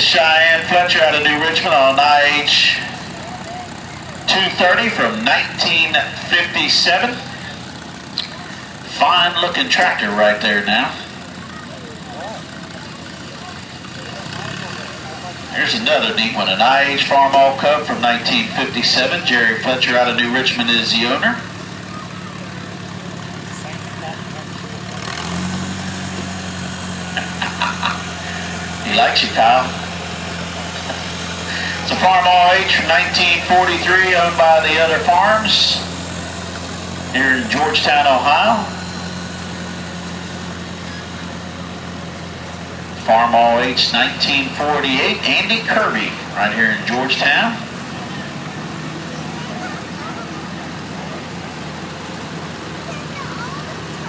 Cheyenne Fletcher out of New Richmond on IH 230 from 1957. Fine looking tractor right there now. Here's another neat one, an IH Farmall Cub from 1957. Jerry Fletcher out of New Richmond is the owner. He likes you, Kyle. It's a Farmall H from 1943, owned by the Other Farms here in Georgetown, Ohio. Farmall H 1948, Andy Kirby, right here in Georgetown.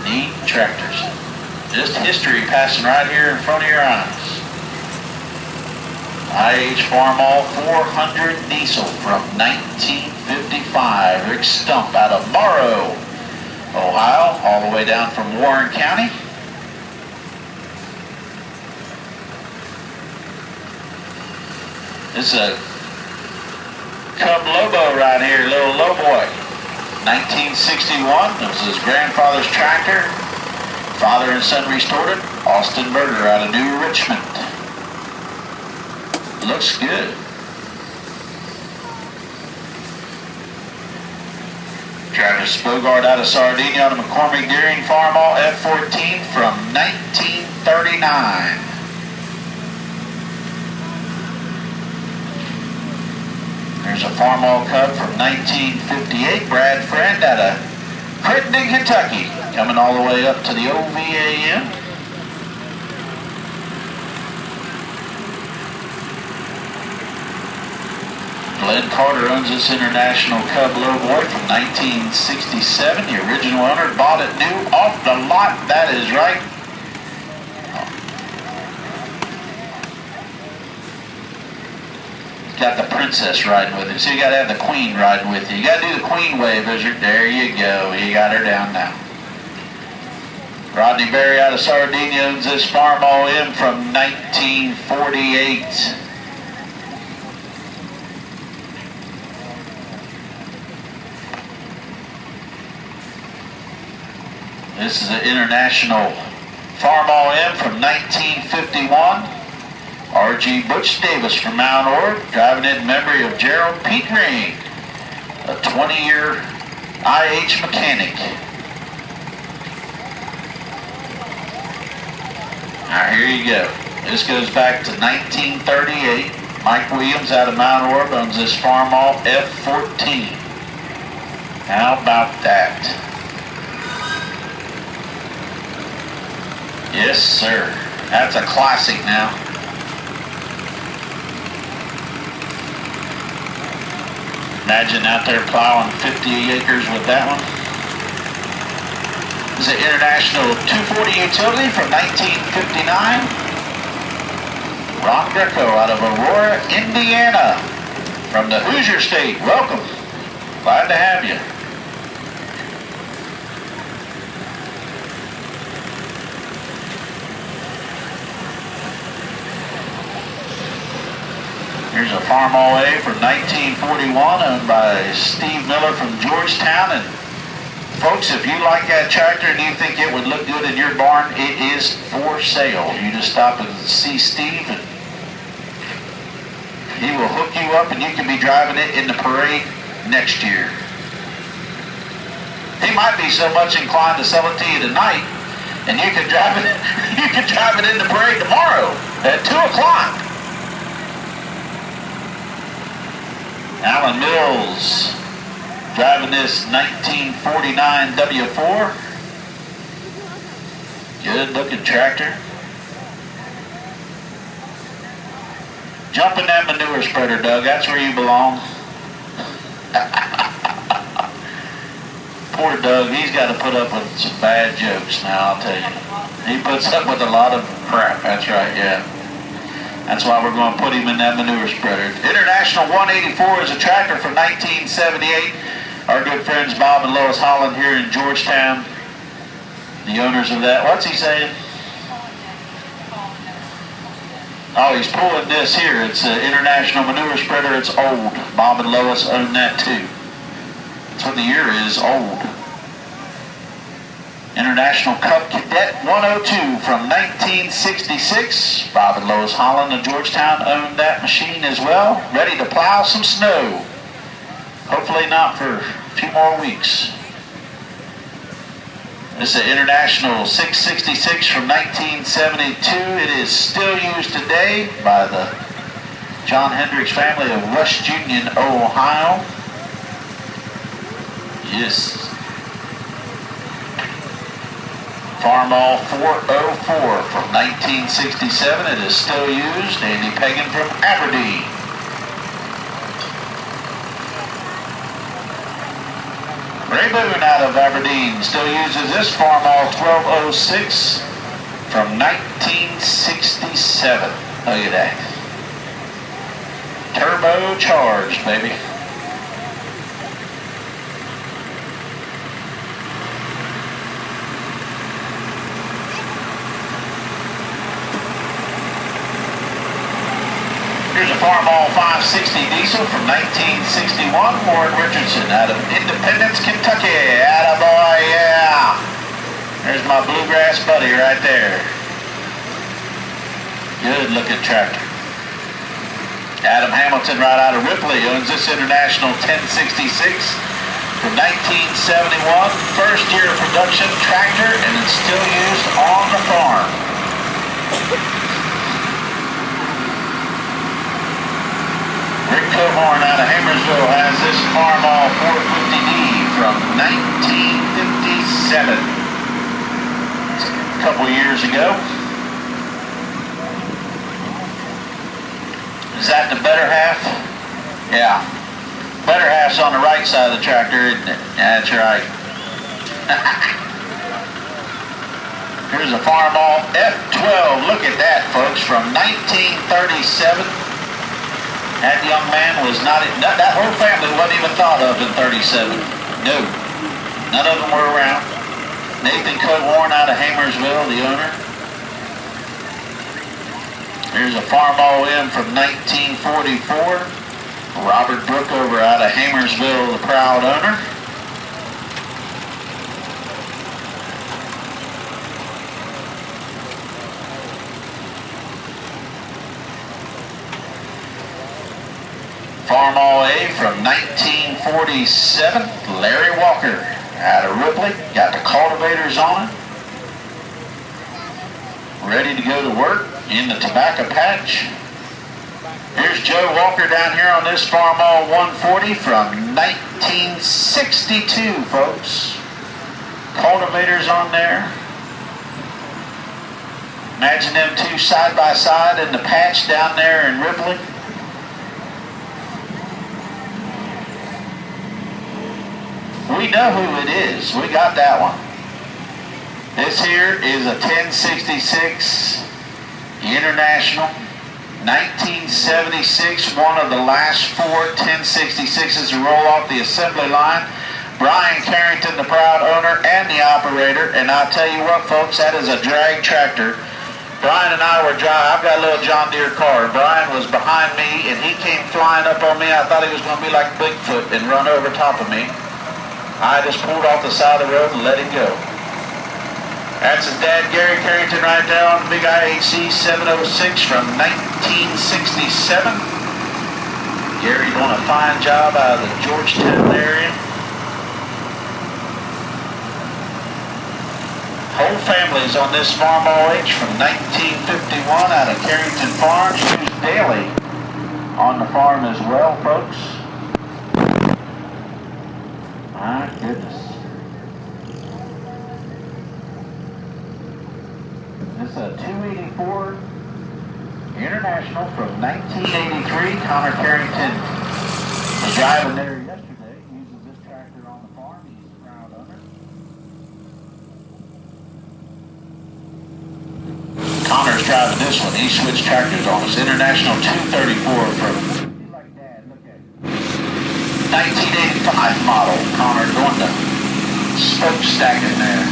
Neat tractors. Just history passing right here in front of your eyes. IH Farmall 400 diesel from 1955. Rick Stump out of Morrow, Ohio, all the way down from Warren County. This is a Cub Lobo right here, little low boy. 1961, this was his grandfather's tractor. Father and son restored it. Austin Berger out of New Richmond. Looks good. Travis Bogart out of Sardinia on a McCormick Deering Farmall F14 from 1939. There's a Farmall Cub from 1958, Brad Friend out of Crittenden, Kentucky, coming all the way up to the OVAM. Glenn Carter owns this International Cub Lowboy from 1967. The original owner bought it new off the lot. That is right. Got the princess riding with him, so you got to have the queen riding with you. You got to do the queen wave, Wizard. There you go. You got her down now. Rodney Berry out of Sardinia owns this Farmall M from 1948. This is an International Farmall M from 1951. R.G. Butch Davis from Mount Orb, driving in memory of Gerald Petering, a 20-year IH mechanic. Now here you go. This goes back to 1938. Mike Williams out of Mount Orb owns this Farmall F14. How about that? Yes, sir. That's a classic now. Imagine out there plowing 50 acres with that one. This is an International 240 utility from 1959. Ron Greco out of Aurora, Indiana, from the Hoosier State. Welcome. Glad to have you. Here's a Farmall A from 1941 owned by Steve Miller from Georgetown. And folks, if you like that tractor and you think it would look good in your barn, it is for sale. You just stop and see Steve and he will hook you up and you can be driving it in the parade next year. He might be so much inclined to sell it to you tonight and you can drive it in the parade tomorrow at 2 o'clock. Alan Mills driving this 1949 W4. Good looking tractor. Jump in that manure spreader, Doug. That's where you belong. Poor Doug, he's got to put up with some bad jokes now, I'll tell you. He puts up with a lot of crap. That's right, yeah. That's why we're going to put him in that manure spreader. International 184 is a tractor from 1978. Our good friends Bob and Lois Holland here in Georgetown, the owners of that. What's he saying? Oh, he's pulling this here. It's an International Manure Spreader. It's old. Bob and Lois own that too. That's what the year is, old. International Cup Cadet 102 from 1966. Bob and Lois Holland of Georgetown owned that machine as well. Ready to plow some snow. Hopefully not for a few more weeks. This is an International 666 from 1972. It is still used today by the John Hendricks family of West Union, Ohio. Yes. Farmall 404 from 1967. It is still used. Andy Pagan from Aberdeen. Ray Boone out of Aberdeen still uses this Farmall 1206 from 1967. Look at that. Turbo charged, baby. Here's a Farmall 560 diesel from 1961. Warren Richardson out of Independence, Kentucky. Attaboy, yeah. There's my bluegrass buddy right there. Good looking tractor. Adam Hamilton right out of Ripley owns this International 1066 from 1971. First year of production tractor, and it's still used on the farm. Rick Cohorn out of Hammersville has this Farmall 450D from 1957. A couple years ago. Is that the better half? Yeah. Better half's on the right side of the tractor, isn't it? That's right. Here's a Farmall F12. Look at that, folks, from 1937. That young man was not, that whole family wasn't even thought of in 37. No. None of them were around. Nathan Cohorn out of Hammersville, the owner. Here's a Farmall M from 1944. Robert Brookover out of Hammersville, the proud owner. Farmall A from 1947, Larry Walker out of Ripley, got the cultivators on it. Ready to go to work in the tobacco patch. Here's Joe Walker down here on this Farmall 140 from 1962, folks. Cultivators on there. Imagine them two side by side in the patch down there in Ripley. We know who it is. We got that one. This here is a 1066 International 1976, one of the last four 1066s to roll off the assembly line. Brian Carrington, the proud owner and the operator, and I'll tell you what, folks, that is a drag tractor. Brian and I were driving. I've got a little John Deere car. Brian was behind me, and he came flying up on me. I thought he was going to be like Bigfoot and run over top of me. I just pulled off the side of the road and let him go. That's his dad, Gary Carrington, right there on the big IHC 706 from 1967. Gary doing a fine job out of the Georgetown area. Whole families on this Farmall H from 1951 out of Carrington Farms, used daily on the farm as well, folks. My goodness. This is a 284 International from 1983. Connor Carrington was driving there yesterday. He uses this tractor on the farm. He's a proud owner. Connor's driving this one. He switched tractors on us. International 234 from, like Dad, look at it, 1985 model. Connor doing the smokestack in there.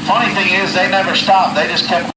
Funny thing is, they never stopped. They just kept